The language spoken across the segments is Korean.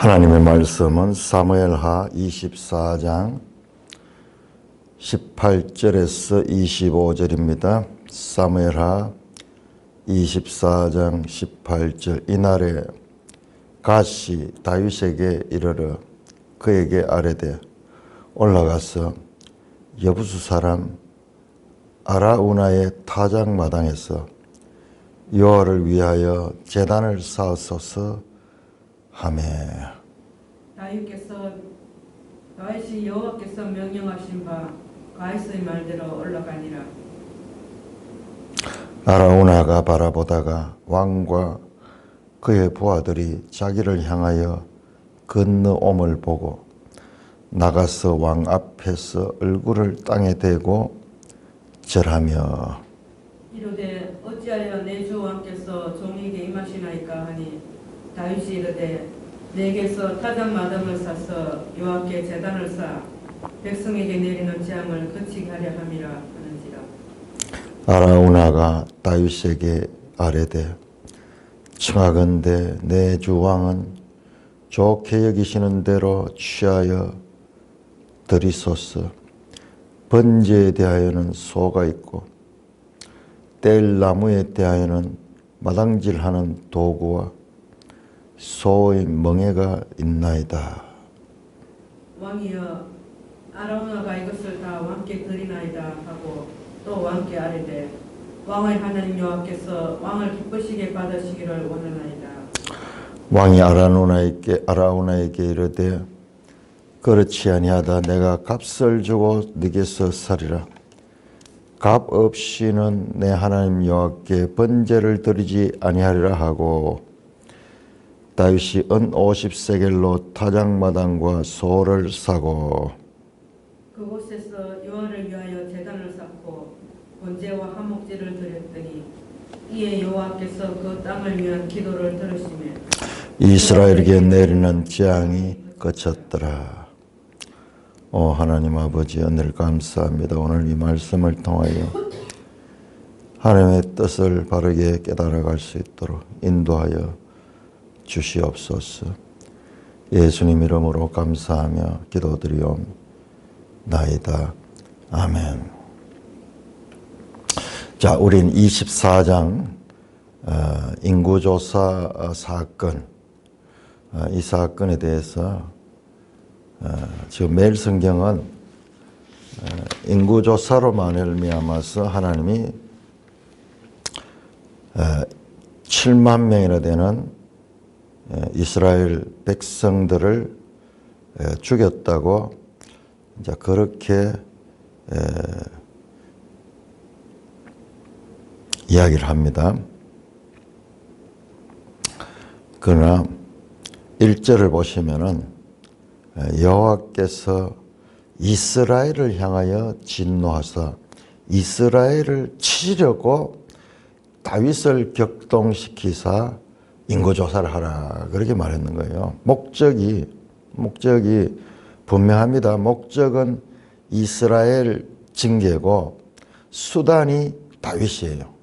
하나님의 말씀은 사무엘하 24장 18절에서 25절입니다. 사무엘하 24장 18절. 이날에 갓이 다윗에게 이르러 그에게 아뢰되 올라가서 여부수 사람 아라우나의 타작마당에서 여호와를 위하여 제단을 쌓으소서 하매. 다윗이 여호와께서 명령하신 바 가이스의 말대로 올라가니라. 아라우나가 바라보다가 왕과 그의 부하들이 자기를 향하여 건너옴을 보고 나가서 왕 앞에서 얼굴을 땅에 대고 절하며 이르되 어찌하여 내 주 왕께서 종에게 임하시나이까 하니 다윗이 이르되 내게서 타작마당을 쌓아서 여호와께 제단을 쌓아 백성에게 내리는 재앙을 그치게 하려 함이라 하는지라. 아라우나가 다윗에게 아뢰되 청하건대 내 주 왕은 좋게 여기시는 대로 취하여 드리소서. 번제에 대하여는 소가 있고 뗄 나무에 대하여는 마당질하는 도구와 소의 멍에가 있나이다. 왕이여 아라우나가 이것을 다 왕께 드리나이다 하고 또 왕께 아뢰되 왕의 하나님 여호와께서 왕을 기쁘시게 받으시기를 원하나이다. 왕이 아라우나에게 이르되 그렇지 아니하다. 내가 값을 주고 네게서 사리라. 값 없이는 내 하나님 여호와께 번제를 드리지 아니하리라 하고 다윗이 은 50세겔로 타작마당과 소를 사고 그곳에서 여호와를 위하여 제단을 쌓고 번제와 화목제를 드렸더니 이에 여호와께서 그 땅을 위한 기도를 들으시며 이스라엘에게 내리는 재앙이 그쳤더라. 오 하나님 아버지, 은혜를 감사합니다. 오늘 이 말씀을 통하여 하나님의 뜻을 바르게 깨달아갈 수 있도록 인도하여 주시옵소서. 예수님 이름으로 감사하며 기도드리옵나이다. 아멘. 자, 우린 24장 인구조사 사건, 이 사건에 대해서 지금 매일 성경은 인구조사로 말미암아서 하나님이 7만 명이나 되는 이스라엘 백성들을 죽였다고 이제 그렇게 이야기를 합니다. 그러나 1절을 보시면은 여호와께서 이스라엘을 향하여 진노하사 이스라엘을 치려고 다윗을 격동시키사 인구조사를 하라 그렇게 말했는 거예요. 목적이 분명합니다. 목적은 이스라엘 징계고 수단이 다윗이에요.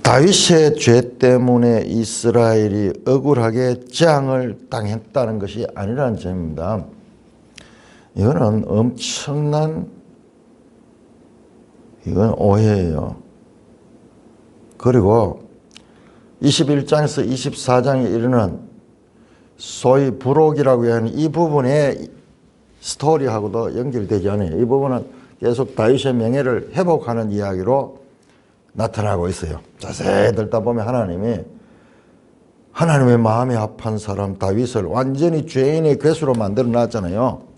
다윗의 죄 때문에 이스라엘이 억울하게 재앙을 당했다는 것이 아니라는 점입니다. 이거는 엄청난 오해예요. 그리고 21장에서 24장에 이르는 소위 부록이라고 하는 이 부분의 스토리하고도 연결되지 않아요. 이 부분은 계속 다윗의 명예를 회복하는 이야기로 나타나고 있어요. 자세히 듣다 보면 하나님의 마음에 합한 사람 다윗을 완전히 죄인의 괴수로 만들어 놨잖아요.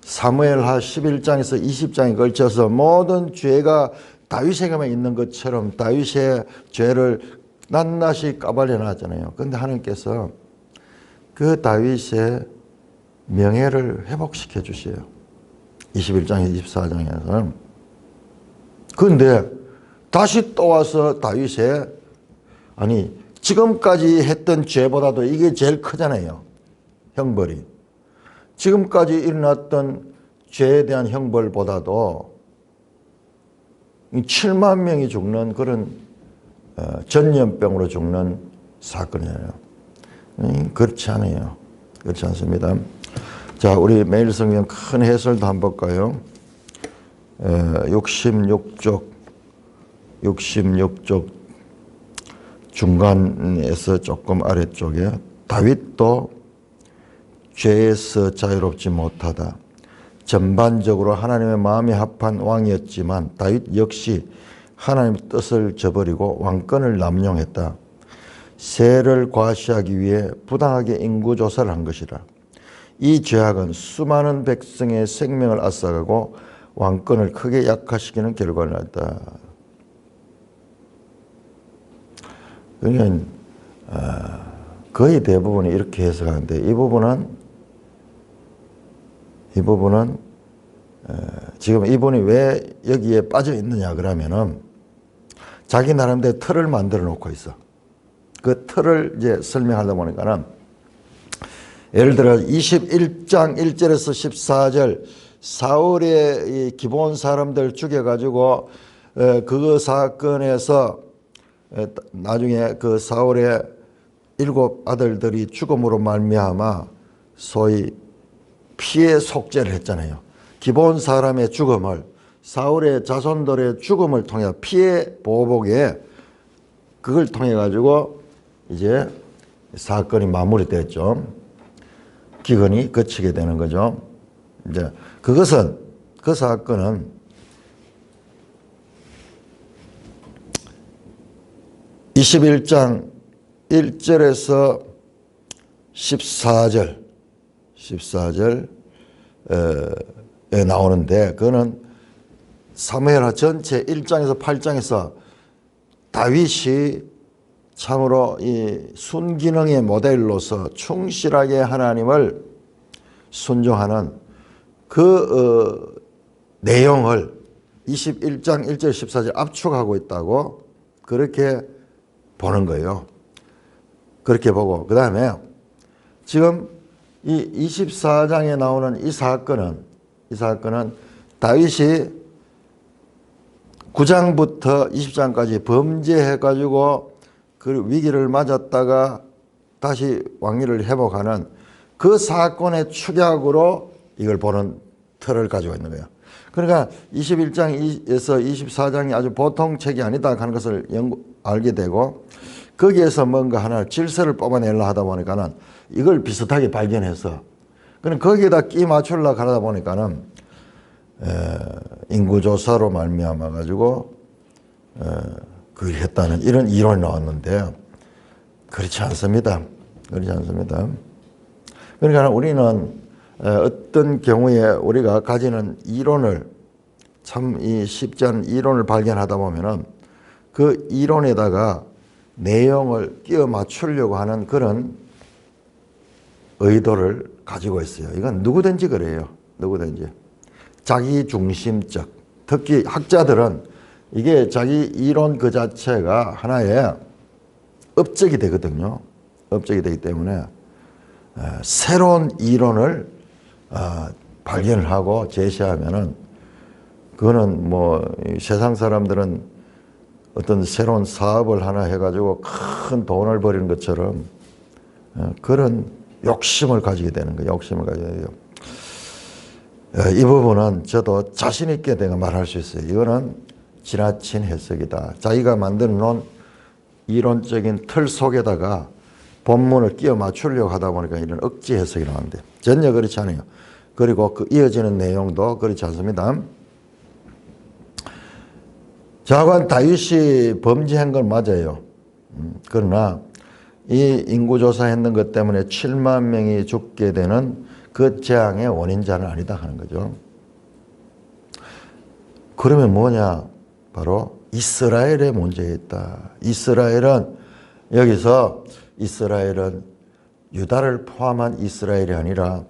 사무엘하 11장에서 20장에 걸쳐서 모든 죄가 다윗에게만 있는 것처럼 다윗의 죄를 낱낱이 까발려 놨잖아요. 그런데 하나님께서 그 다윗의 명예를 회복시켜 주세요. 21장, 24장에서는. 그런데 다시 또 와서 다윗의 지금까지 했던 죄보다도 이게 제일 크잖아요. 형벌이. 지금까지 일어났던 죄에 대한 형벌보다도 7만 명이 죽는 그런 전염병으로 죽는 사건이에요. 그렇지 않아요. 그렇지 않습니다. 자, 우리 매일 성경 큰 해설도 한번 볼까요? 66쪽 중간에서 조금 아래쪽에 다윗도 죄에서 자유롭지 못하다. 전반적으로 하나님의 마음이 합한 왕이었지만 다윗 역시 하나님의 뜻을 저버리고 왕권을 남용했다. 세를 과시하기 위해 부당하게 인구조사를 한 것이라. 이 죄악은 수많은 백성의 생명을 앗아가고 왕권을 크게 약화시키는 결과를 낳았다. 그러니까 거의 대부분이 이렇게 해석하는데 이 부분은 지금 이분이 왜 여기에 빠져 있느냐 그러면은 자기 나름대로 틀을 만들어 놓고 있어. 그 틀을 이제 설명하다 보니까는 예를 들어 21장 1절에서 14절 사울의 이 기본 사람들 죽여가지고 그 사건에서 나중에 그 사울의 7 아들들이 죽음으로 말미암아 소위 피해 속죄를 했잖아요. 기본 사람의 죽음을 사울의 자손들의 죽음을 통해 피해 보복에 그걸 통해 가지고 이제 사건이 마무리됐죠. 기근이 그치게 되는 거죠. 이제 그것은 그 사건은 21장 1절에서 14절에 나오는데 그거는 사무엘하 전체 1장에서 8장에서 다윗이 참으로 이 순기능의 모델로서 충실하게 하나님을 순종하는 그 내용을 21장 1절 14절 압축하고 있다고 그렇게 보는 거예요. 그렇게 보고 그 다음에 지금 이 24장에 나오는 이 사건은 다윗이 9장부터 20장까지 범죄해가지고 그 위기를 맞았다가 다시 왕위를 회복하는 그 사건의 축약으로 이걸 보는 틀을 가지고 있는 거예요. 그러니까 21장에서 24장이 아주 보통 책이 아니다 하는 것을 알게 되고 거기에서 뭔가 하나 질서를 뽑아내려 하다 보니까는 이걸 비슷하게 발견해서 그럼 거기에다 끼 맞추려고 하다 보니까는 인구조사로 말미암아 가지고 그걸 했다는 이런 이론이 나왔는데 그렇지 않습니다. 그렇지 않습니다. 그러니까 우리는 어떤 경우에 우리가 가지는 이론을 참 쉽지 않은 이론을 발견하다 보면은 그 이론에다가 내용을 끼워 맞추려고 하는 그런 의도를 가지고 있어요. 이건 누구든지 그래요. 누구든지. 자기중심적. 특히 학자들은 이게 자기 이론 그 자체가 하나의 업적이 되거든요. 업적이 되기 때문에 새로운 이론을 발견을 하고 제시하면은 그거는 뭐 세상 사람들은 어떤 새로운 사업을 하나 해가지고 큰 돈을 벌이는 것처럼 그런 욕심을 가지게 되는 거예요. 욕심을 가지게 돼요. 이 부분은 저도 자신 있게 내가 말할 수 있어요. 이거는 지나친 해석이다. 자기가 만들어 놓은 이론적인 틀 속에다가 본문을 끼워 맞추려고 하다 보니까 이런 억지 해석이 나오는데 전혀 그렇지 않아요. 그리고 그 이어지는 내용도 그렇지 않습니다. 자관 다윗이 범죄한 건 맞아요. 그러나 이 인구조사 했는 것 때문에 7만 명이 죽게 되는 그 재앙의 원인자는 아니다 하는 거죠. 그러면 뭐냐? 바로 이스라엘의 문제에 있다. 이스라엘은 여기서 이스라엘은 유다를 포함한 이스라엘이 아니라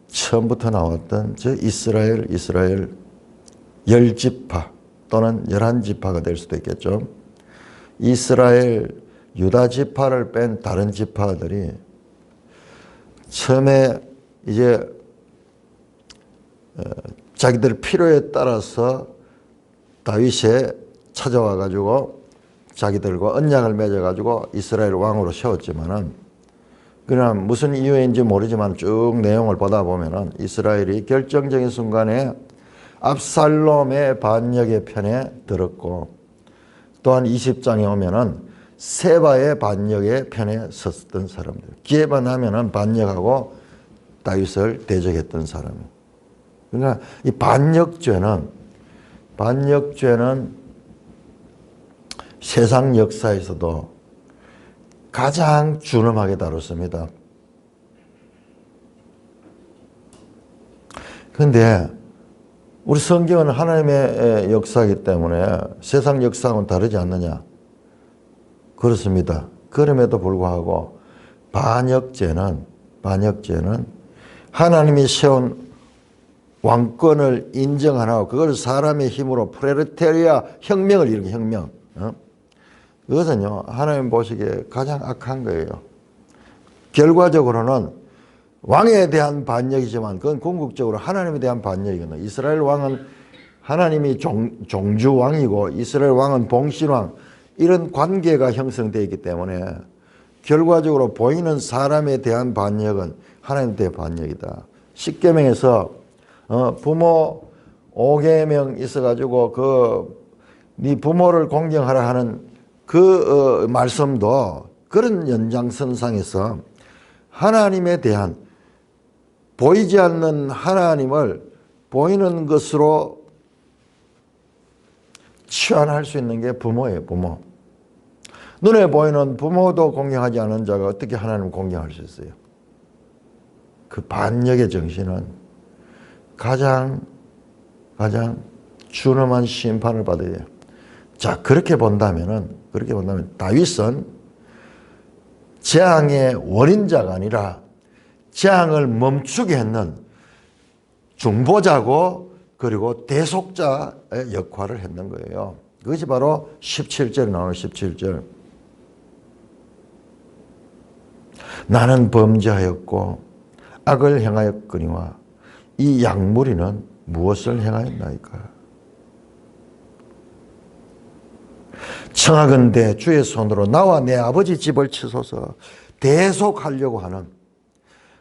처음부터 나왔던 저 이스라엘 10지파 또는 11지파가 될 수도 있겠죠. 이스라엘 유다 지파를 뺀 다른 지파들이 처음에 이제 자기들 필요에 따라서 다윗에 찾아와 가지고 자기들과 언약을 맺어 가지고 이스라엘 왕으로 세웠지만은 그러나 무슨 이유인지 모르지만 쭉 내용을 보다 보면은 이스라엘이 결정적인 순간에 압살롬의 반역의 편에 들었고 또한 20장에 오면은 세바의 반역의 편에 섰던 사람들. 기회만 하면은 반역하고 다윗을 대적했던 사람이에요. 그러니까 이 반역죄는 세상 역사에서도 가장 준엄하게 다뤘습니다. 그런데 우리 성경은 하나님의 역사이기 때문에 세상 역사하고는 다르지 않느냐? 그렇습니다. 그럼에도 불구하고 반역죄는 하나님이 세운 왕권을 인정 안 하고 그걸 사람의 힘으로 프레르테리아 혁명을 일으킨 혁명. 그것은요 하나님 보시기에 가장 악한 거예요. 결과적으로는 왕에 대한 반역이지만 그건 궁극적으로 하나님에 대한 반역이거든요. 이스라엘 왕은 하나님이 종주왕이고 이스라엘 왕은 봉신왕, 이런 관계가 형성되어 있기 때문에 결과적으로 보이는 사람에 대한 반역은 하나님에 대한 반역이다. 십계명에서 부모 5계명 있어가지고 네 부모를 공경하라 하는 그 말씀도 그런 연장선상에서 하나님에 대한 보이지 않는 하나님을 보이는 것으로 치환할 수 있는 게 부모예요. 부모. 눈에 보이는 부모도 공경하지 않은 자가 어떻게 하나님을 공경할 수 있어요? 그 반역의 정신은 가장 준엄한 심판을 받아야 돼요. 자, 그렇게 본다면 다윗은 재앙의 원인자가 아니라 재앙을 멈추게 했는 중보자고 그리고 대속자의 역할을 했는 거예요. 그것이 바로 17절에 나오는 17절. 나는 범죄하였고 악을 행하였거니와 이 양무리는 무엇을 행하였나이까? 청하건대 주의 손으로 나와 내 아버지 집을 치소서. 대속하려고 하는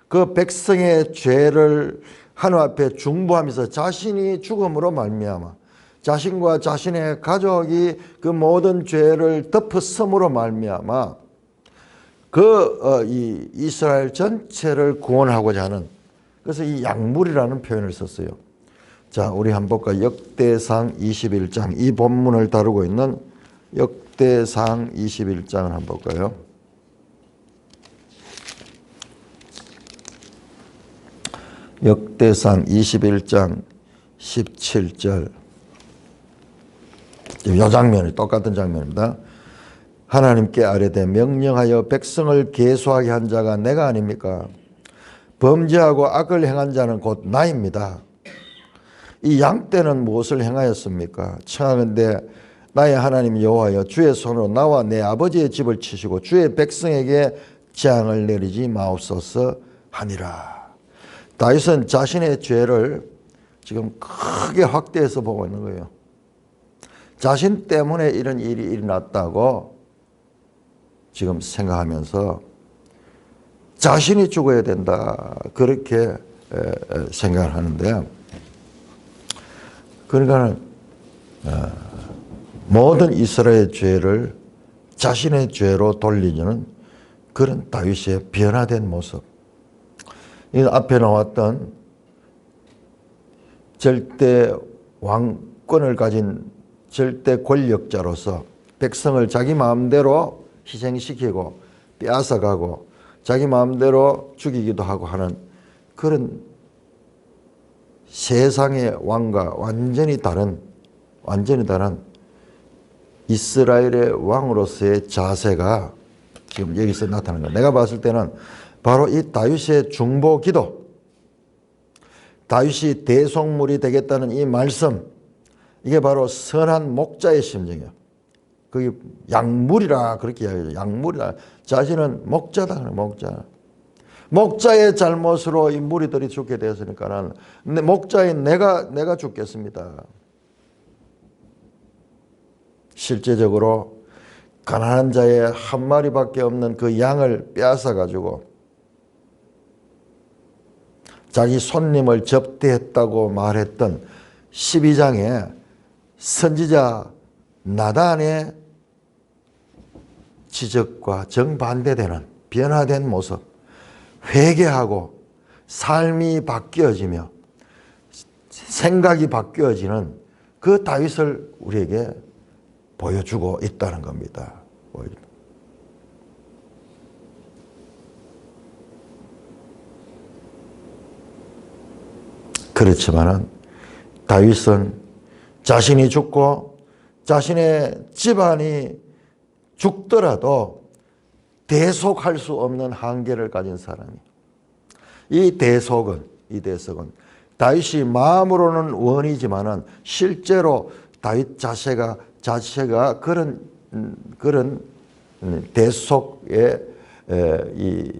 그 백성의 죄를 하나님 앞에 중보하면서 자신이 죽음으로 말미암아 자신과 자신의 가족이 그 모든 죄를 덮어섬으로 말미암아 이 이스라엘 전체를 구원하고자 하는, 그래서 이 약물이라는 표현을 썼어요. 자, 우리 한번 볼까요? 역대상 21장, 이 본문을 다루고 있는 역대상 21장을 한번 볼까요? 역대상 21장 17절. 이 장면이 똑같은 장면입니다. 하나님께 아뢰되 명령하여 백성을 계수하게 한 자가 내가 아닙니까? 범죄하고 악을 행한 자는 곧 나입니다. 이 양떼는 무엇을 행하였습니까? 청하건대 나의 하나님 여호와여 주의 손으로 나와 내 아버지의 집을 치시고 주의 백성에게 재앙을 내리지 마옵소서 하니라. 다윗은 자신의 죄를 지금 크게 확대해서 보고 있는 거예요. 자신 때문에 이런 일이 일어났다고 지금 생각하면서 자신이 죽어야 된다, 그렇게 생각을 하는데, 그러니까 모든 이스라엘 죄를 자신의 죄로 돌리는 그런 다윗의 변화된 모습. 이 앞에 나왔던 절대 왕권을 가진 절대 권력자로서 백성을 자기 마음대로 희생시키고 빼앗아가고 자기 마음대로 죽이기도 하고 하는 그런 세상의 왕과 완전히 다른 이스라엘의 왕으로서의 자세가 지금 여기서 나타나는 거예요. 내가 봤을 때는 바로 이 다윗의 중보 기도, 다윗이 대속물이 되겠다는 이 말씀, 이게 바로 선한 목자의 심정이에요. 그게 약물이라 그렇게 이야기해요. 약물이라. 자신은 목자다. 목자. 목자의 잘못으로 이 무리들이 죽게 되었으니까는 목자인 내가 죽겠습니다. 실제적으로 가난한 자의 한 마리밖에 없는 그 양을 빼앗아 가지고 자기 손님을 접대했다고 말했던 12장에 선지자 나단의 지적과 정반대되는 변화된 모습, 회개하고 삶이 바뀌어지며 생각이 바뀌어지는 그 다윗을 우리에게 보여주고 있다는 겁니다. 그렇지만은 다윗은 자신이 죽고 자신의 집안이 죽더라도 대속할 수 없는 한계를 가진 사람이에요. 이 대속은 다윗이 마음으로는 원이지만은 실제로 다윗 자체가 그런 대속의 이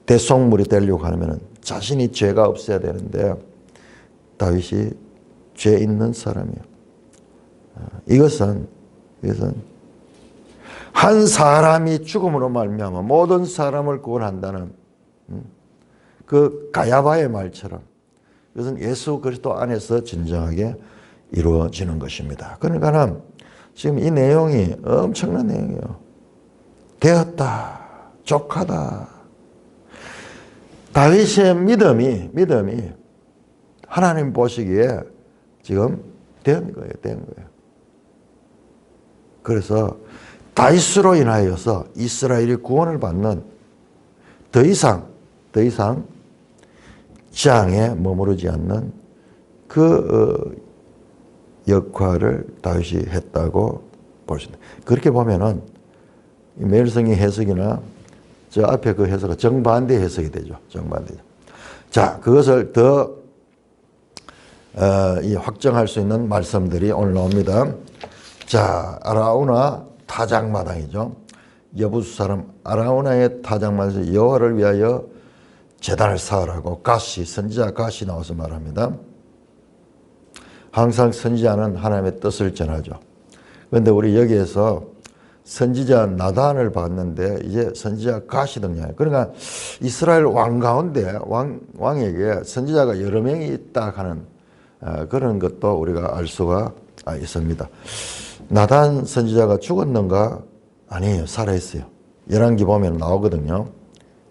대속물이 되려고 하면은 자신이 죄가 없어야 되는데 다윗이 죄 있는 사람이에요. 이것은 한 사람이 죽음으로 말미암아 모든 사람을 구원한다는 그 가야바의 말처럼 이것은 예수 그리스도 안에서 진정하게 이루어지는 것입니다. 그러니까 지금 이 내용이 엄청난 내용이에요. 되었다, 족하다. 다윗의 믿음이 하나님 보시기에 지금 된 거예요. 그래서 다윗으로 인하여서 이스라엘이 구원을 받는 더 이상 재앙에 머무르지 않는 그 역할을 다윗이 했다고 볼 수 있다. 그렇게 보면은 메일성의 해석이나 저 앞에 그 해석은 정반대 해석이 되죠. 정반대죠. 자, 그것을 더 확정할 수 있는 말씀들이 오늘 나옵니다. 자, 아라우나 타작마당이죠. 여부수 사람 아라우나의 타작마당에서 여호와를 위하여 제단을 쌓으라고 선지자 갓이 나와서 말합니다. 항상 선지자는 하나님의 뜻을 전하죠. 그런데 우리 여기에서 선지자 나단을 봤는데 이제 선지자 갓이 등장해요. 그러니까 이스라엘 왕 가운데 왕에게 선지자가 여러 명이 있다 하는 그런 것도 우리가 알 수가 있습니다. 나단 선지자가 죽었는가? 아니에요. 살아있어요. 열왕기 보면 나오거든요.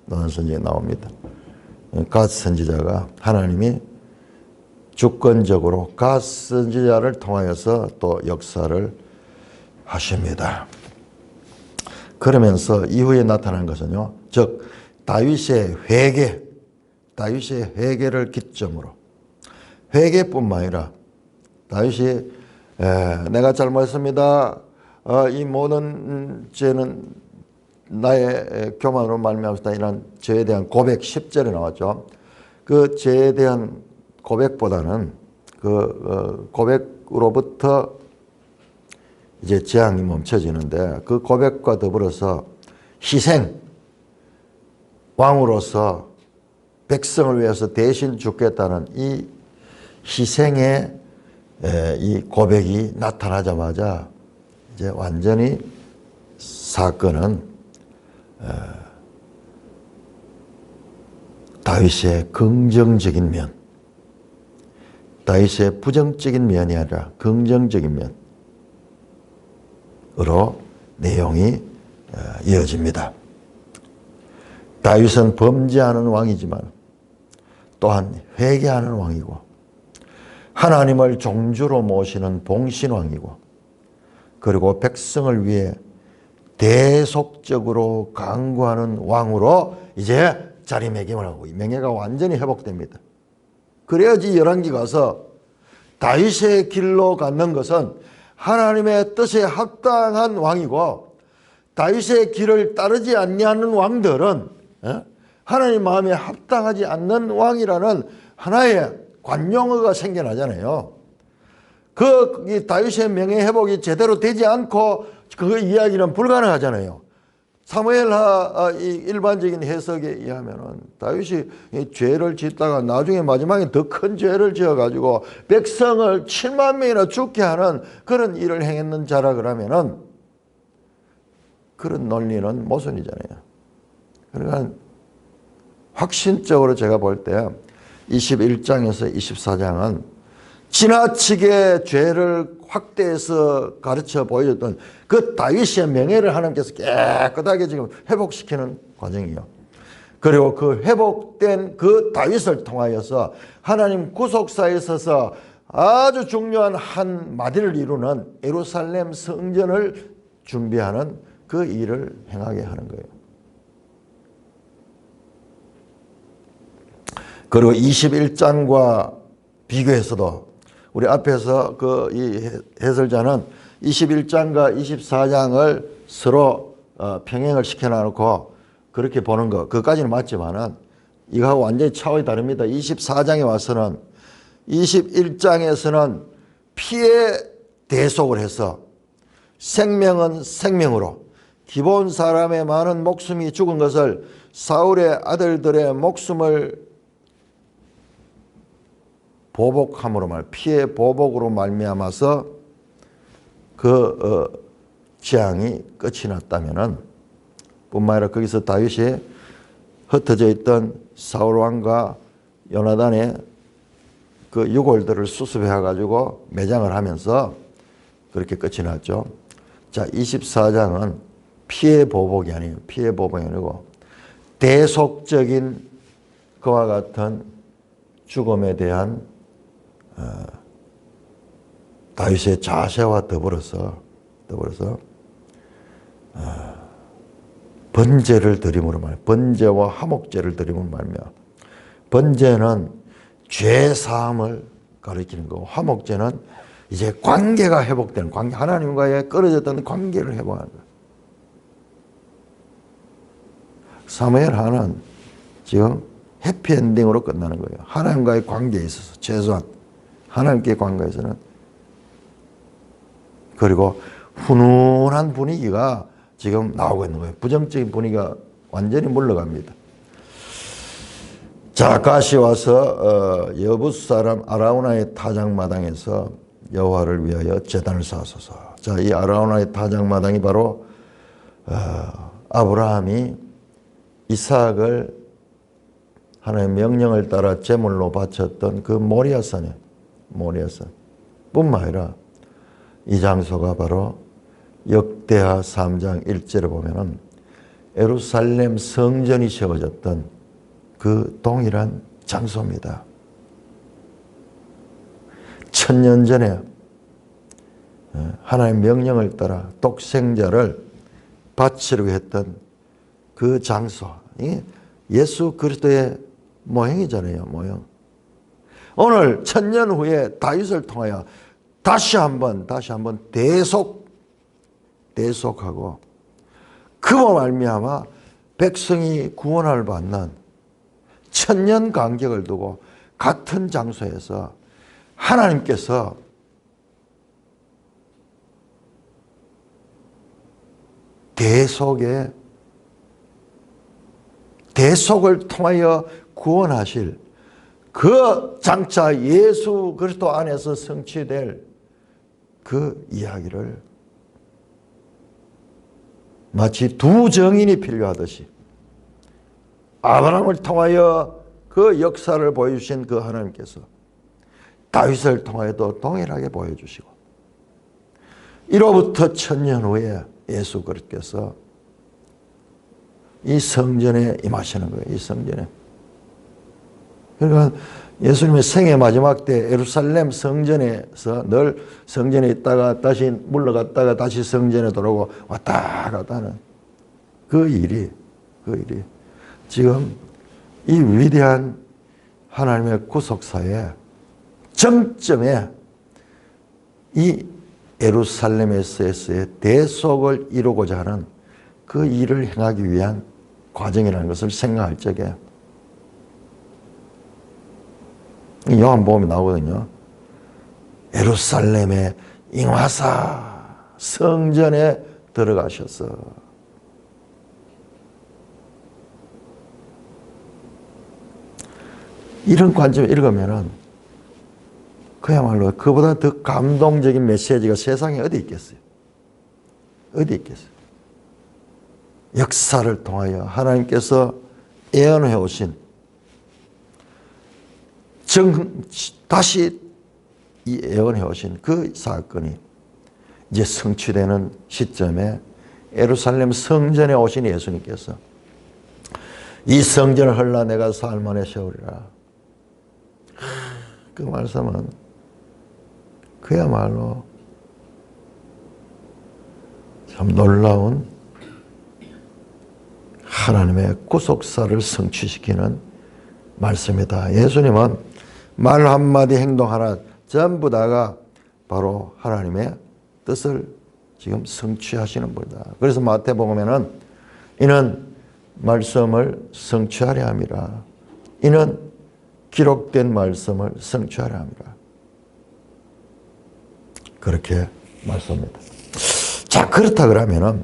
나단 선지자 나옵니다. 갓 선지자가 하나님이 주권적으로 갓 선지자를 통하여서 또 역사를 하십니다. 그러면서 이후에 나타난 것은요, 즉 다윗의 회개를 기점으로 회개뿐만 아니라 다윗이 내가 잘못했습니다. 이 모든 죄는 나의 교만으로 말미암았다. 이런 죄에 대한 고백 10절에 나왔죠. 그 죄에 대한 고백보다는 그 고백으로부터 이제 재앙이 멈춰지는데 그 고백과 더불어서 희생, 왕으로서 백성을 위해서 대신 죽겠다는 이 희생의 이 고백이 나타나자마자 이제 완전히 사건은 다윗의 긍정적인 면, 다윗의 부정적인 면이 아니라 긍정적인 면으로 내용이 이어집니다. 다윗은 범죄하는 왕이지만 또한 회개하는 왕이고 하나님을 종주로 모시는 봉신왕이고 그리고 백성을 위해 대속적으로 강구하는 왕으로 이제 자리매김을 하고 이 명예가 완전히 회복됩니다. 그래야지 열왕기 가서 다윗의 길로 갖는 것은 하나님의 뜻에 합당한 왕이고 다윗의 길을 따르지 아니하는 왕들은 하나님 마음에 합당하지 않는 왕이라는 하나의 관용어가 생겨나잖아요. 그 다윗의 명예 회복이 제대로 되지 않고 그 이야기는 불가능하잖아요. 사무엘하 이 일반적인 해석에 의하면은 다윗이 이 죄를 짓다가 나중에 마지막에 더 큰 죄를 지어가지고 백성을 7만 명이나 죽게 하는 그런 일을 행했는 자라 그러면은 그런 논리는 모순이잖아요. 그러니까 확신적으로 제가 볼 때 21장에서 24장은 지나치게 죄를 확대해서 가르쳐 보여줬던 그 다윗의 명예를 하나님께서 깨끗하게 지금 회복시키는 과정이에요. 그리고 그 회복된 그 다윗을 통하여서 하나님 구속사에 있어서 아주 중요한 한 마디를 이루는 예루살렘 성전을 준비하는 그 일을 행하게 하는 거예요. 그리고 21장과 비교해서도 우리 앞에서 그 이 해설자는 21장과 24장을 서로 평행을 시켜놓고 그렇게 보는 거, 그것까지는 맞지만은 이거하고 완전히 차원이 다릅니다. 24장에 와서는 21장에서는 피해 대속을 해서 생명은 생명으로 기본 사람의 많은 목숨이 죽은 것을 사울의 아들들의 목숨을 보복함으로 피해 보복으로 말미암아서 그 재앙이 끝이 났다면은 뿐만 아니라 거기서 다윗이 흩어져 있던 사울 왕과 요나단의 그 유골들을 수습해 가지고 매장을 하면서 그렇게 끝이 났죠. 자, 24장은 피해 보복이 아니에요. 피해 보복이 아니고 대속적인 그와 같은 죽음에 대한 다윗의 자세와 더불어서 번제를 드림으로 말이야. 번제와 화목제를 드림으로 말이야. 번제는 죄 사함을 가리키는 거고, 화목제는 이제 관계가 회복되는 관계, 하나님과의 끊어졌던 관계를 회복하는 거야. 사무엘 하는 지금 해피엔딩으로 끝나는 거예요. 하나님과의 관계에 있어서 최소한 하나님과의 관계에서는. 그리고 훈훈한 분위기가 지금 나오고 있는 거예요. 부정적인 분위기가 완전히 물러갑니다. 자, 가시 와서 여부스 사람 아라우나의 타작마당에서 여호와를 위하여 제단을 쌓으소서. 자, 이 아라우나의 타작마당이 바로 아브라함이 이삭을 하나님의 명령을 따라 제물로 바쳤던 그 모리아산이에요. 모리아산. 뿐만 아니라 이 장소가 바로 역대하 3장 1절에 보면은 예루살렘 성전이 세워졌던 그 동일한 장소입니다. 1000년 전에 하나님의 명령을 따라 독생자를 바치려고 했던 그 장소. 예수 그리스도의 모형이잖아요. 모형. 오늘 1000년 후에 다윗을 통하여 다시 한번 대속하고 그로 말미암아 백성이 구원을 받는 1000년 간격을 두고 같은 장소에서 하나님께서 대속을 통하여 구원하실 그 장차 예수 그리스도 안에서 성취될 그 이야기를 마치 두 정인이 필요하듯이 아브라함을 통하여 그 역사를 보여주신 그 하나님께서 다윗을 통하여도 동일하게 보여주시고 이로부터 1000년 후에 예수 그리스도께서 이 성전에 임하시는 거예요. 이 성전에. 그러니까 예수님의 생애 마지막 때 예루살렘 성전에서 늘 성전에 있다가 다시 물러갔다가 다시 성전에 들어오고 왔다 갔다 하는 그 일이 지금 이 위대한 하나님의 구속사의 정점에 이 예루살렘에서의 대속을 이루고자 하는 그 일을 행하기 위한 과정이라는 것을 생각할 적에 요한복음에 나오거든요. 예루살렘에 임하사 성전에 들어가셔서 이런 관점을 읽으면은 그야말로 그보다 더 감동적인 메시지가 세상에 어디 있겠어요? 어디 있겠어요? 역사를 통하여 하나님께서 예언해 오신 다시 이 예언해 오신 그 사건이 이제 성취되는 시점에 예루살렘 성전에 오신 예수님께서 이 성전을 헐라 내가 사흘 만에 세우리라. 그 말씀은 그야말로 참 놀라운 하나님의 구속사를 성취시키는 말씀이다. 예수님은 말 한마디 행동 하나 전부 다가 바로 하나님의 뜻을 지금 성취하시는 분이다. 그래서 마태복음에는 이는 말씀을 성취하려 함이라. 이는 기록된 말씀을 성취하려 함이라. 그렇게 말씀합니다. 자, 그렇다 그러면은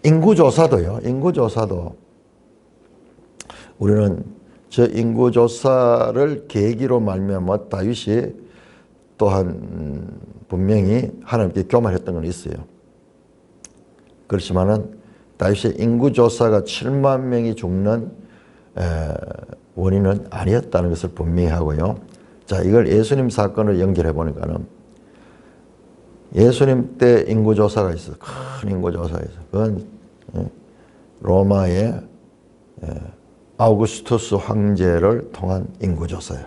인구조사도 우리는 저 인구조사를 계기로 말미암아 다윗이 또한 분명히 하나님께 교만했던 건 있어요. 그렇지만은 다윗의 인구조사가 7만 명이 죽는 원인은 아니었다는 것을 분명히 하고요. 자, 이걸 예수님 사건을 연결해 보니까는 예수님 때 인구조사가 있어요. 큰 인구조사가 있어요. 그건 로마의 아우구스투스 황제를 통한 인구조사예요.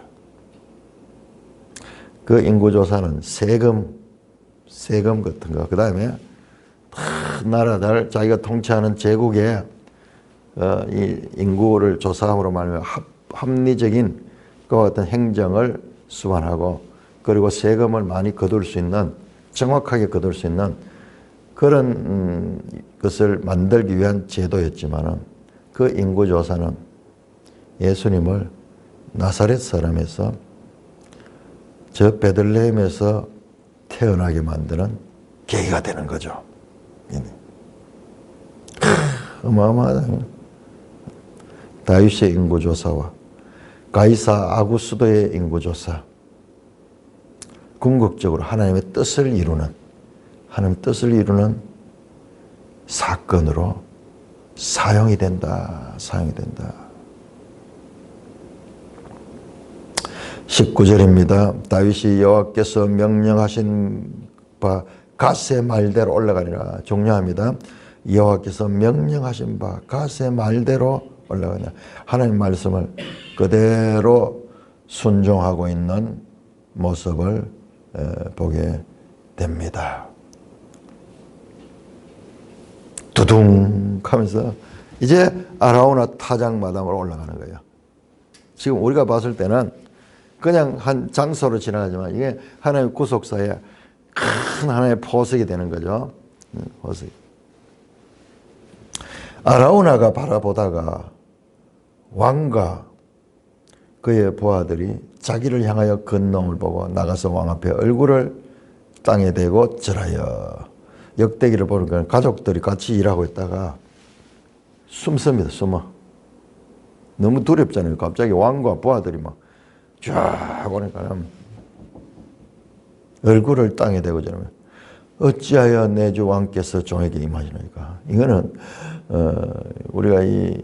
그 인구조사는 세금 같은 거, 그 다음에 나라들 자기가 통치하는 제국의 이 인구를 조사함으로 말하면 합리적인 그와 같은 행정을 수반하고 그리고 세금을 많이 거둘 수 있는 정확하게 거둘 수 있는 그런 것을 만들기 위한 제도였지만은 그 인구조사는 예수님을 나사렛 사람에서 저 베들레헴에서 태어나게 만드는 계기가 되는 거죠. 어마어마하다. 다윗의 인구조사와 가이사 아구스도의 인구조사, 궁극적으로 하나님의 뜻을 이루는 사건으로 사용이 된다. 19절입니다. 다윗이 여호와께서 명령하신 바 갓의 말대로 올라가니라. 중요합니다. 여호와께서 명령하신 바 갓의 말대로 올라가니라. 하나님 말씀을 그대로 순종하고 있는 모습을 보게 됩니다. 두둥 하면서 이제 아라우나 타작마당으로 올라가는 거예요. 지금 우리가 봤을 때는 그냥 한 장소로 지나가지만 이게 하나님의 구속사에 큰 하나의 포석이 되는 거죠. 포석. 아라우나가 바라보다가 왕과 그의 부하들이 자기를 향하여 건너옴을 보고 나가서 왕 앞에 얼굴을 땅에 대고 절하여 역대기를 보니까 가족들이 같이 일하고 있다가 숨습니다. 숨어. 너무 두렵잖아요. 갑자기 왕과 부하들이 막 쫙 보니까 얼굴을 땅에 대고 저러면 어찌하여 내 주 왕께서 종에게 임하시나이까. 이거는 우리가 이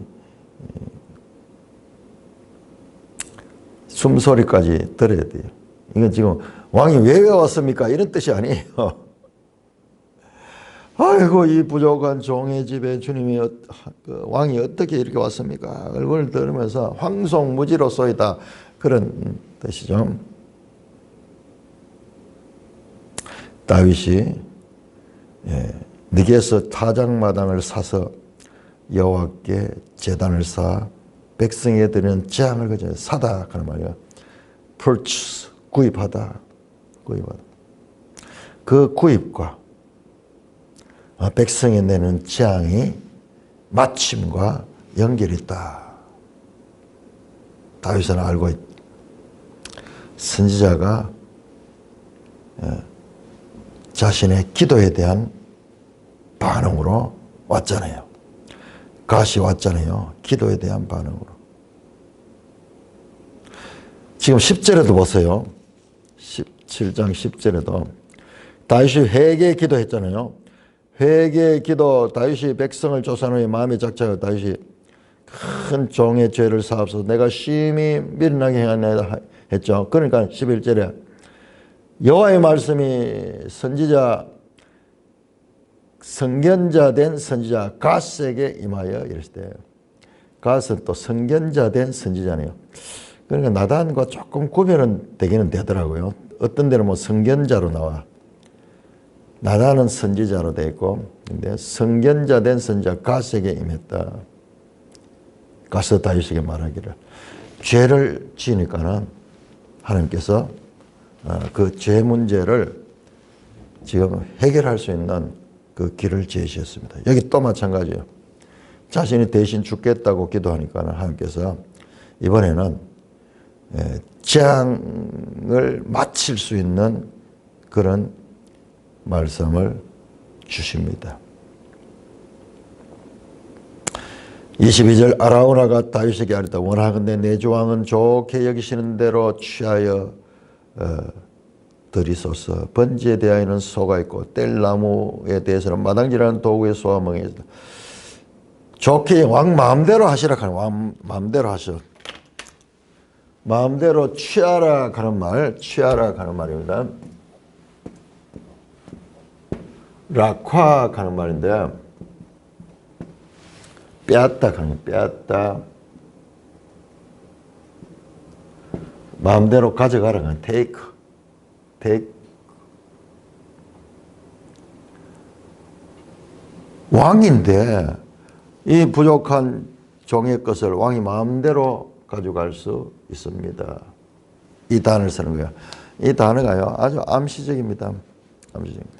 숨소리까지 들어야 돼요. 이건 지금 왕이 왜 왔습니까? 이런 뜻이 아니에요. 아이고 이 부족한 종의 집에 주님이 왕이 어떻게 이렇게 왔습니까? 얼굴을 들으면서 황송무지로소이다. 그런 뜻이죠. 다윗이 네게서 타작마당을 사서 여호와께 제단을 쌓아 백성에 드리는 재앙을 그저 사다 하는 말이야. purchase, 구입하다. 그 구입과 백성에 내는 재앙이 마침과 연결이 있다. 다윗은 알고 있다. 선지자가 자신의 기도에 대한 반응으로 왔잖아요. 갓이 왔잖아요. 기도에 대한 반응으로. 지금 10절에도 보세요. 17장 10절에도 다윗이 회개 기도했잖아요. 회개 기도, 다윗이 백성을 쫓아낸 후에 마음에 작정하여 다윗이 큰 종의 죄를 사하옵소서 내가 심히 미련하게 행하나이다 했죠. 그러니까 11절에 여호와의 말씀이 선견자 된 선지자 갓에게 임하여 이랬을 때, 갓은 또 선견자 된 선지자네요. 그러니까 나단과 조금 구별은 되기는 되더라고요. 어떤 데는 뭐 선견자로 나와. 나단은 선지자로 되어 있고, 근데 선견자 된 선지자 갓에게 임했다. 가서 다윗에게 말하기를, 죄를 지으니까는 하나님께서 그 죄 문제를 지금 해결할 수 있는 그 길을 제시했습니다. 여기 또 마찬가지예요. 자신이 대신 죽겠다고 기도하니까는 하나님께서 이번에는 재앙을 마칠 수 있는 그런 말씀을 주십니다. 22절 아라우나가 다윗에게 아뢰다 원하건대 내 주왕은 좋게 여기시는 대로 취하여 드리소서. 번지에 대하여는 소가 있고 뗄나무에 대해서는 마당질하는 도구의 소와 멍이 있다. 좋게 왕 마음대로 하시라 하는, 왕 마음대로 하셔. 마음대로 취하라 하는 말, 취하라 하는 말입니다. 락화 하는 말인데 빼앗다 하는, 빼앗다. 마음대로 가져가라 하는 take. 왕인데 이 부족한 종의 것을 왕이 마음대로 가져갈 수 있습니다. 이 단어를 쓰는 거예요. 이 단어가요 아주 암시적입니다. 암시적입니다.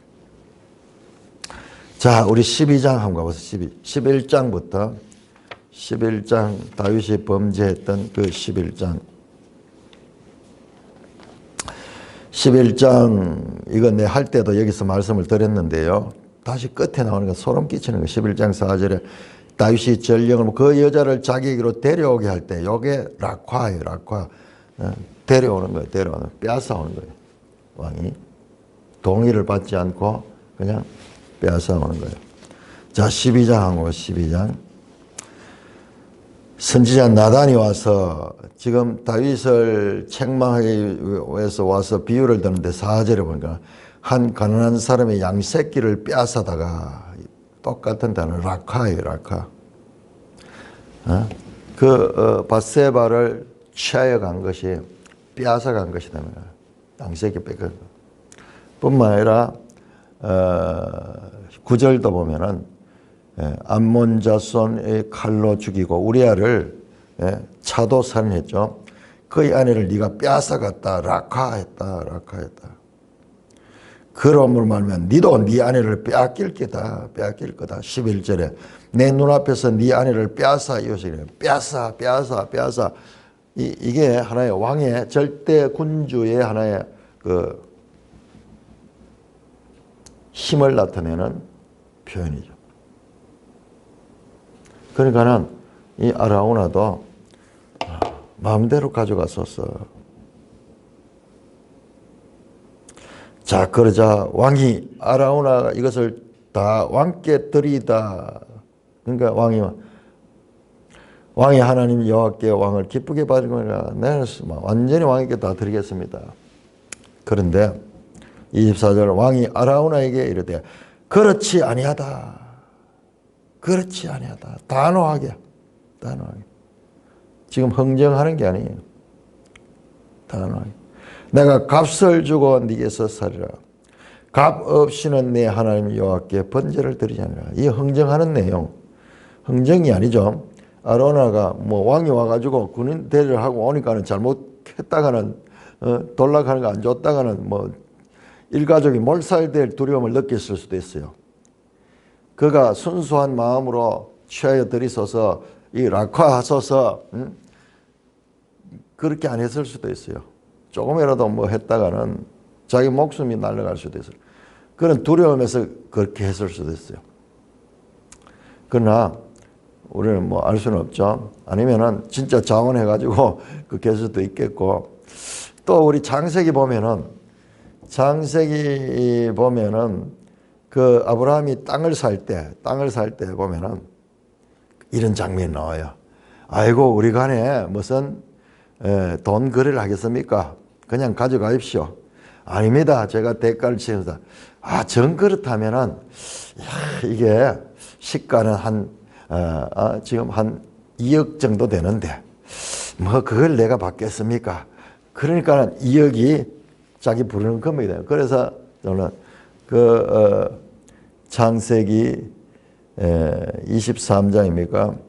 자, 우리 12장 한번 가보세요. 11장부터 11장 다윗이 범죄했던 그 11장. 11장 이거 내 할 때도 여기서 말씀을 드렸는데요. 다시 끝에 나오는 건 소름 끼치는 거예요. 11장 4절에 다윗이 전령을 그 여자를 자기에게로 데려오게 할 때 이게 락화예요. 락화. 데려오는 거예요. 데려오는 거예요. 빼앗아오는 거예요. 왕이 동의를 받지 않고 그냥 빼앗아오는 거예요. 자, 12장 하고 12장. 선지자 나단이 와서 지금 다윗을 책망하기 위해서 와서 비유를 드는데 4절에 보니까 한 가난한 사람의 양새끼를 빼앗아다가 똑같은 단어 락화예요. 락화. 바세바를 취하여 간 것이 빼앗아 간 것이다. 양새끼 뺏겨. 뿐만 아니라 9절도 보면은 암몬 자손의 칼로 죽이고 우리아를 차도 살인했죠. 그의 아내를 네가 빼앗아갔다. 락화했다. 그러므로 말하면 네도 네 아내를 빼앗길 거다. 11절에 내 눈앞에서 네 아내를 빼앗아 이웃에게 빼앗아. 이게 하나의 왕의 절대 군주의 하나의 그 힘을 나타내는 표현이죠. 그러니까는 이 아라우나도 마음대로 가져갔었어. 자, 그러자 왕이 아라우나가 이것을 다 왕께 드리다. 그러니까 왕이 하나님 여호와께 왕을 기쁘게 받은 거니까 내가 완전히 왕에게 다 드리겠습니다. 그런데 24절 왕이 아라우나에게 이르되 그렇지 아니하다. 단호하게. 지금 흥정하는 게 아니에요. 단호하게. 내가 값을 주고 네게서 살리라. 값 없이는 내 하나님 여호와께 번제를 드리지 않으라. 이 흥정하는 내용. 흥정이 아니죠. 아라우나가 뭐 왕이 와가지고 군인 대리를 하고 오니까는 잘못했다가는 돌락하는 거 안 줬다가는 뭐 일가족이 몰살될 두려움을 느꼈을 수도 있어요. 그가 순수한 마음으로 취하여 들이서서 이 락화하소서 그렇게 안 했을 수도 있어요. 조금이라도 뭐 했다가는 자기 목숨이 날아갈 수도 있어요. 그런 두려움에서 그렇게 했을 수도 있어요. 그러나 우리는 뭐 알 수는 없죠. 아니면은 진짜 자원해가지고 그렇게 할 수도 있겠고 또 우리 창세기 보면은 그 아브라함이 땅을 살 때 보면은 이런 장면이 나와요. 아이고 우리 간에 무슨 돈 거래를 하겠습니까? 그냥 가져가십시오. 아닙니다. 제가 대가를 치면서 정 그렇다면은 이게 시가는 지금 한 2억 정도 되는데 뭐 그걸 내가 받겠습니까? 그러니까 2억이 자기 부르는 금액이 돼요. 그래서 저는 창세기 23장입니까?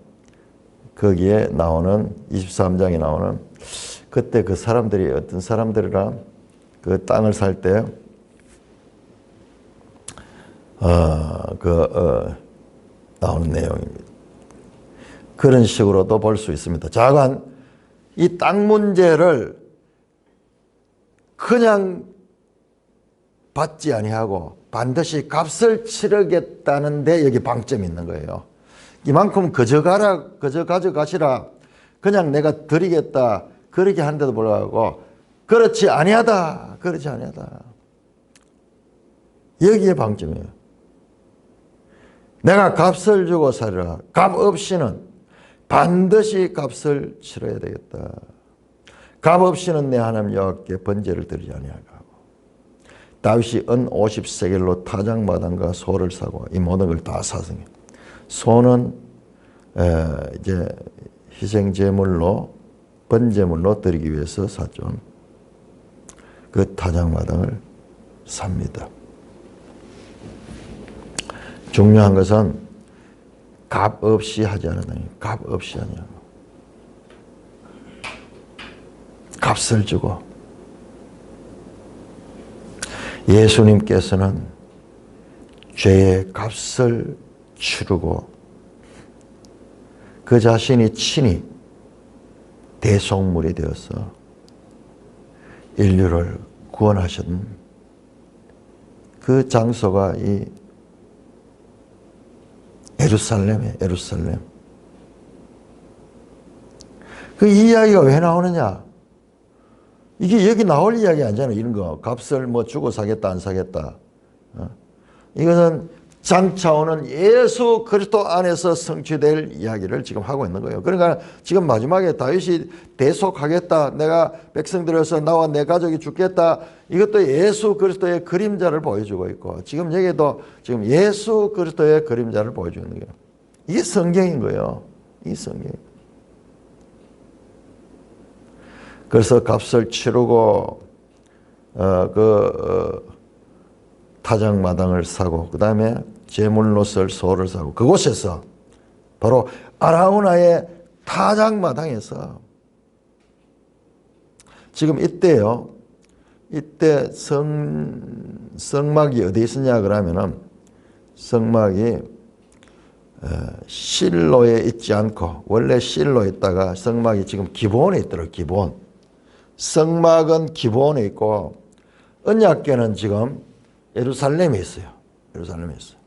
거기에 나오는 23장에 나오는 그때 그 사람들이 어떤 사람들이랑 그 땅을 살 때 나오는 내용입니다. 그런 식으로도 볼 수 있습니다. 자관 이 땅 문제를 그냥 받지 아니하고 반드시 값을 치르겠다는데 여기 방점이 있는 거예요. 이만큼 그저 가져가시라. 그냥 내가 드리겠다. 그렇게 하는데도 불구하고 그렇지 아니하다. 여기에 방점이에요. 내가 값을 주고 살으라. 값 없이는 반드시 값을 치러야 되겠다. 값 없이는 내 하나님 여호와께 번제를 드리지 아니하고 다윗이 은 50세겔로 타작마당과 소를 사고 이 모든 걸 다 사성해. 소는 이제 희생제물로 번제물로 드리기 위해서 샀죠. 그 타작마당을 삽니다. 중요한 것은 값 없이 하지 않았다. 값 없이 하냐고. 값을 주고 예수님께서는 죄의 값을 치르고 그 자신이 친히 대속물이 되어서 인류를 구원하신 그 장소가 이 예루살렘이에요. 예루살렘. 그 이야기가 왜 나오느냐? 이게 여기 나올 이야기 아니잖아요. 이런 거. 값을 뭐 주고 사겠다 안 사겠다. 이것은 장차 오는 예수 그리스도 안에서 성취될 이야기를 지금 하고 있는 거예요. 그러니까 지금 마지막에 다윗이 대속하겠다. 내가 백성들에서 나와 내 가족이 죽겠다. 이것도 예수 그리스도의 그림자를 보여주고 있고 지금 여기도 지금 예수 그리스도의 그림자를 보여주는 거예요. 이게 성경인 거예요. 이 성경. 그래서 값을 치르고 타작마당을 사고 그 다음에 제물로 쓸 소를 사고 그곳에서 바로 아라우나의 타작마당에서 지금 이때요. 이때 성막이 어디 있었냐 그러면은 성막이 실로에 있지 않고 원래 실로에 있다가 성막이 지금 기브온에 있더라고요. 기브온. 성막은 기브온에 있고 언약궤는 지금 예루살렘에 있어요. 예루살렘에 있어요.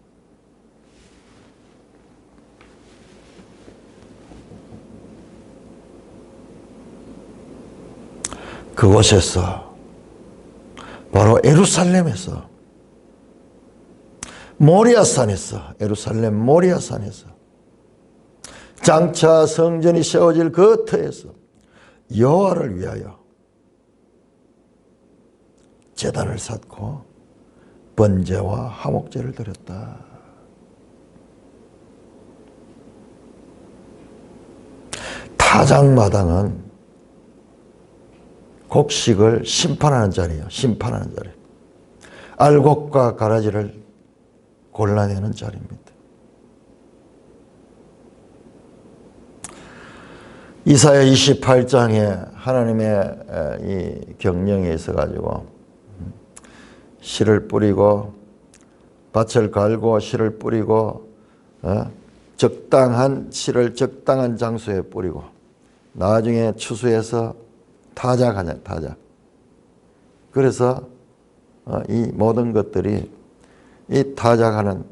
그곳에서 바로 예루살렘에서 모리아산에서 예루살렘 모리아산에서 장차 성전이 세워질 그 터에서 여호와를 위하여 제단을 쌓고 번제와 화목제를 드렸다. 타작마당은 곡식을 심판하는 자리예요. 심판하는 자리. 알곡과 가라지를 골라내는 자리입니다. 이사야 28장에 하나님의 이 경령에 있어가지고 씨를 뿌리고 밭을 갈고 씨를 뿌리고 적당한 씨를 적당한 장소에 뿌리고 나중에 추수해서 타작하냐 타작. 그래서 이 모든 것들이 이 타작하는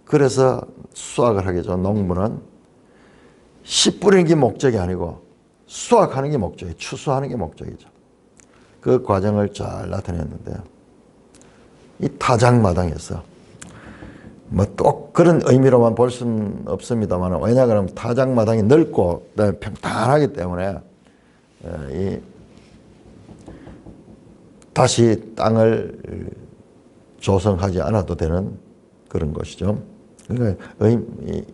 그래서 수확을 하겠죠. 농부는 씨 뿌리는 게 목적이 아니고 수확하는 게 목적이에요. 추수하는 게 목적이죠. 그 과정을 잘 나타냈는데요. 이 타작마당에서 뭐 또 그런 의미로만 볼 수는 없습니다만, 왜냐 그러면 타작마당이 넓고 그다음에 평탄하기 때문에 이 다시 땅을 조성하지 않아도 되는 그런 것이죠. 그러니까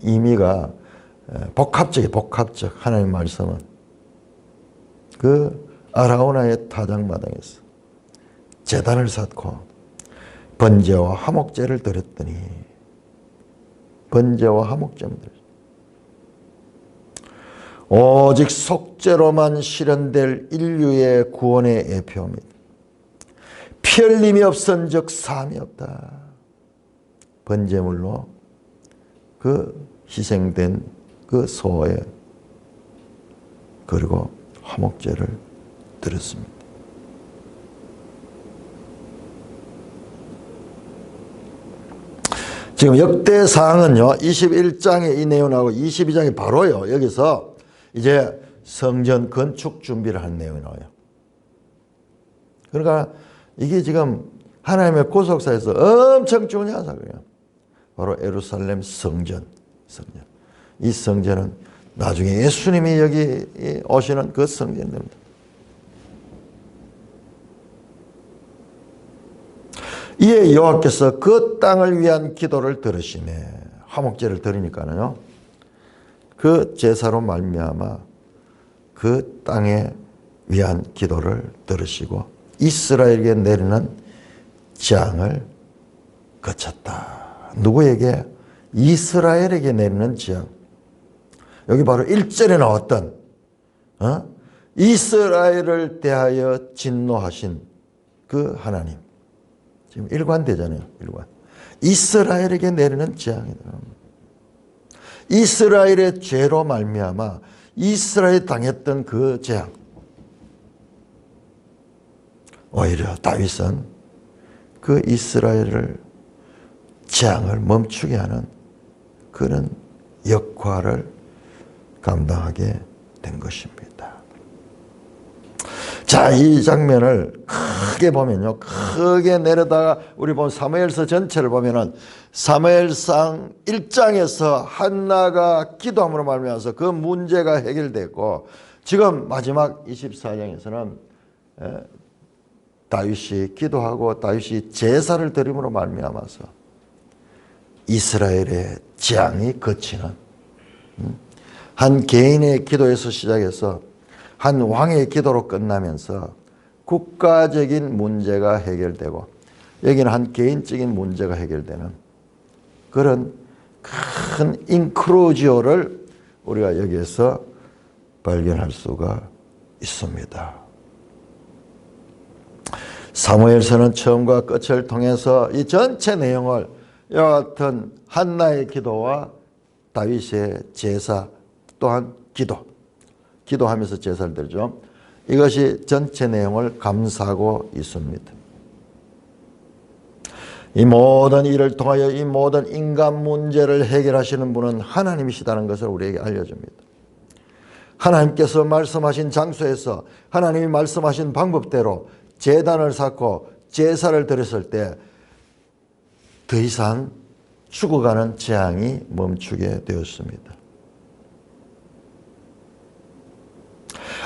의미가 복합적 하나님의 말씀은 그 아라우나의 타작마당에서 제단을 쌓고 번제와 화목제를 드렸더니 번제와 화목제를 오직 속죄로만 실현될 인류의 구원의 예표입니다. 피 흘림이 없은즉 사함이 없다. 번제물로 그 희생된 그 소에 그리고 화목제를 드렸습니다. 지금 역대사항은요 21장에 이 내용 나오고 22장에 바로요 여기서 이제 성전 건축 준비를 하는 내용이 나와요. 그러니까 이게 지금 하나님의 구속사에서 엄청 중요한 사건이에요. 바로 예루살렘 성전. 이 성전은 나중에 예수님이 여기 오시는 그 성전입니다. 이에 여호와께서 그 땅을 위한 기도를 들으시네. 화목제를 드리니까는요. 그 제사로 말미암아 그 땅에 위한 기도를 들으시고 이스라엘에게 내리는 재앙을 거쳤다. 누구에게? 이스라엘에게 내리는 재앙. 여기 바로 1절에 나왔던 이스라엘을 대하여 진노하신 그 하나님. 지금 일관되잖아요. 일관. 이스라엘에게 내리는 재앙이다. 이스라엘의 죄로 말미암아 이스라엘이 당했던 그 재앙. 오히려 다윗은 그 이스라엘을 재앙을 멈추게 하는 그런 역할을 감당하게 된 것입니다. 자, 이 장면을 크게 보면요. 크게 내려다가 우리 보면 사무엘서 전체를 보면은 사무엘상 1장에서 한나가 기도함으로 말미암아서 그 문제가 해결됐고 지금 마지막 24장에서는 다윗이 기도하고 다윗이 제사를 드림으로 말미암아서 이스라엘의 재앙이 그치는 한 개인의 기도에서 시작해서 한 왕의 기도로 끝나면서 국가적인 문제가 해결되고 여기는 한 개인적인 문제가 해결되는 그런 큰 인크루지오를 우리가 여기에서 발견할 수가 있습니다. 사무엘서는 처음과 끝을 통해서 이 전체 내용을 이와 같은 한나의 기도와 다윗의 제사 또한 기도하면서 제사를 드리죠. 이것이 전체 내용을 감싸고 있습니다. 이 모든 일을 통하여 이 모든 인간 문제를 해결하시는 분은 하나님이시다는 것을 우리에게 알려줍니다. 하나님께서 말씀하신 장소에서 하나님이 말씀하신 방법대로 제단을 쌓고 제사를 드렸을 때 더 이상 죽어가는 재앙이 멈추게 되었습니다.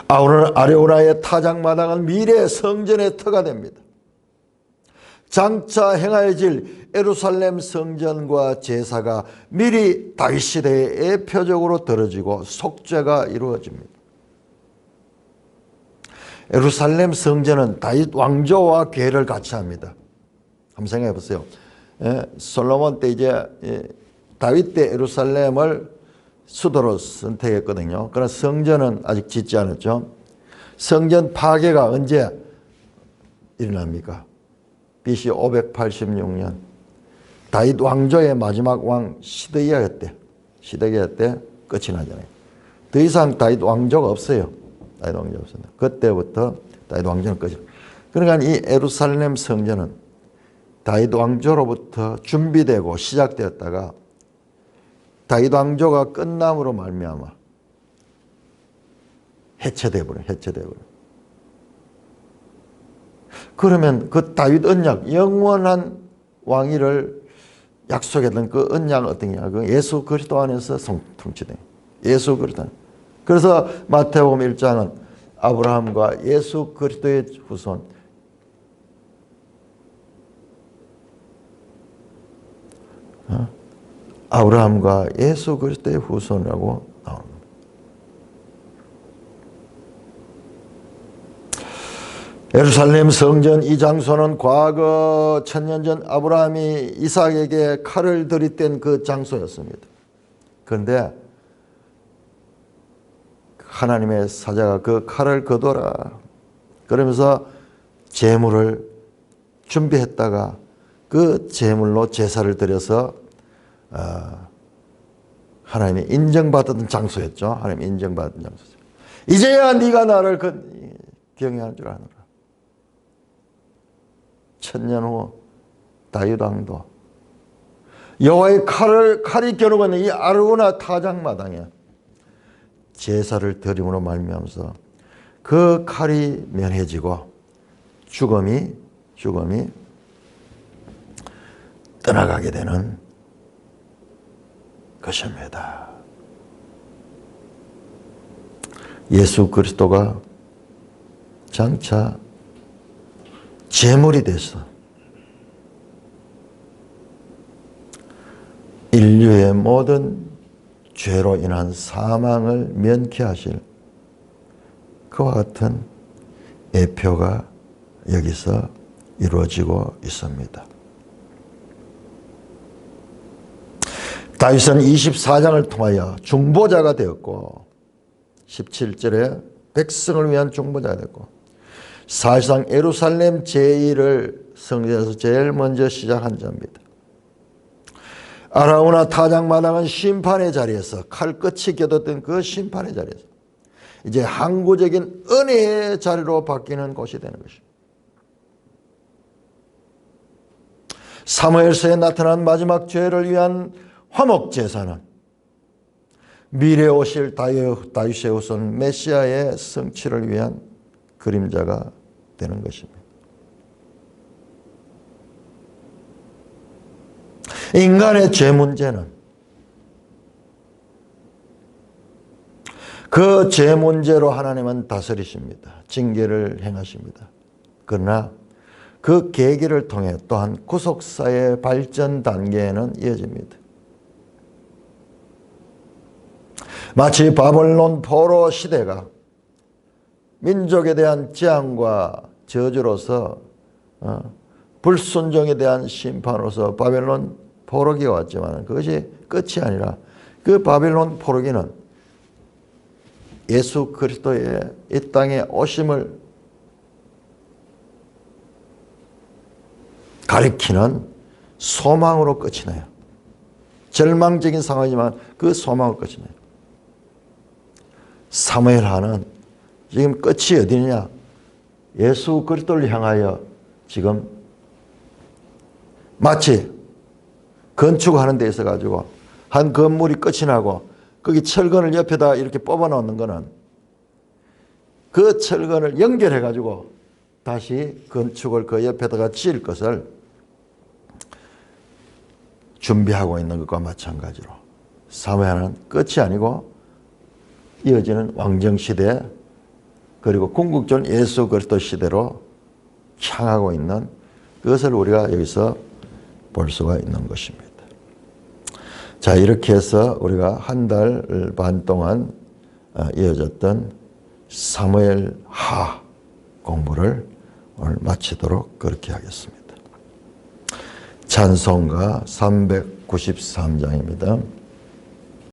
아레오나의 타작마당은 미래의 성전의 터가 됩니다. 장차 행하여질 예루살렘 성전과 제사가 미리 다윗 시대의 예표적으로 들어지고 속죄가 이루어집니다. 예루살렘 성전은 다윗 왕조와 계를 같이 합니다. 한번 생각해 보세요. 솔로몬 때 이제 다윗 때 예루살렘을 수도로 선택했거든요. 그러나 성전은 아직 짓지 않았죠. 성전 파괴가 언제 일어납니까? BC 586년 다윗 왕조의 마지막 왕 시드기야 때 끝이 나잖아요. 더 이상 다윗 왕조가 없어요. 다윗 왕조가 없습니다. 그때부터 다윗 왕조는 끝이에요. 그러니까 이 예루살렘 성전은 다윗 왕조로부터 준비되고 시작되었다가 다윗 왕조가 끝남으로 말미암아 해체되어버려. 그러면 그 다윗 언약, 영원한 왕위를 약속했던 그 언약은 어떤 게? 그 예수 그리스도 안에서 통치된 예수 그리스도. 그래서 마태복음 1장은 아브라함과 예수 그리스도의 후손, 아브라함과 예수 그리스도의 후손이라고 나옵니다. 예루살렘 성전 이 장소는 과거 1000년 전 아브라함이 이삭에게 칼을 들이댄 그 장소였습니다. 그런데 하나님의 사자가 그 칼을 거둬라 그러면서 제물을 준비했다가 그 제물로 제사를 드려서 하나님이 인정받았던 장소였죠. 하나님이 인정받은 장소죠. 이제야 네가 나를 경외하는 줄 아노라. 1000년 후 다윗 왕도 여호와의 칼이 겨누고 있는 이 아르고나 타작마당에 제사를 드림으로 말미암아서 그 칼이 면해지고 죽음이 떠나가게 되는 것입니다. 예수 그리스도가 장차 제물이 돼서 인류의 모든 죄로 인한 사망을 면케하실 그와 같은 예표가 여기서 이루어지고 있습니다. 다윗은 24장을 통하여 중보자가 되었고 17절에 백성을 위한 중보자가 되었고 사실상 예루살렘 제1을 성전에서 제일 먼저 시작한 자입니다. 아라우나 타작마당은 심판의 자리에서 칼끝이 겨눴던 그 심판의 자리에서 이제 항구적인 은혜의 자리로 바뀌는 곳이 되는 것입니다. 사무엘서에 나타난 마지막 죄를 위한 화목제사는 미래에 오실 다윗의 후손 메시아의 성취를 위한 그림자가 되는 것입니다. 인간의 죄 문제는 그 죄 문제로 하나님은 다스리십니다. 징계를 행하십니다. 그러나 그 계기를 통해 또한 구속사의 발전 단계에는 이어집니다. 마치 바벨론 포로 시대가 민족에 대한 재앙과 저주로서 불순종에 대한 심판으로서 바벨론 포로기가 왔지만 그것이 끝이 아니라 그 바벨론 포로기는 예수 그리스도의 이 땅에 오심을 가리키는 소망으로 끝이 나요. 절망적인 상황이지만 그 소망으로 끝이 나요. 사무엘하는 지금 끝이 어디냐? 예수 그리스도를 향하여 지금 마치 건축하는 데 있어 가지고 한 건물이 끝이 나고 거기 철근을 옆에다 이렇게 뽑아 놓는 거는 그 철근을 연결해 가지고 다시 건축을 그 옆에다가 지을 것을 준비하고 있는 것과 마찬가지로 사무엘은 끝이 아니고 이어지는 왕정시대 그리고 궁극적 예수 그리스도 시대로 향하고 있는 그것을 우리가 여기서 볼 수가 있는 것입니다. 자, 이렇게 해서 우리가 한 달 반 동안 이어졌던 사무엘하 공부를 오늘 마치도록 그렇게 하겠습니다. 찬송가 393장입니다.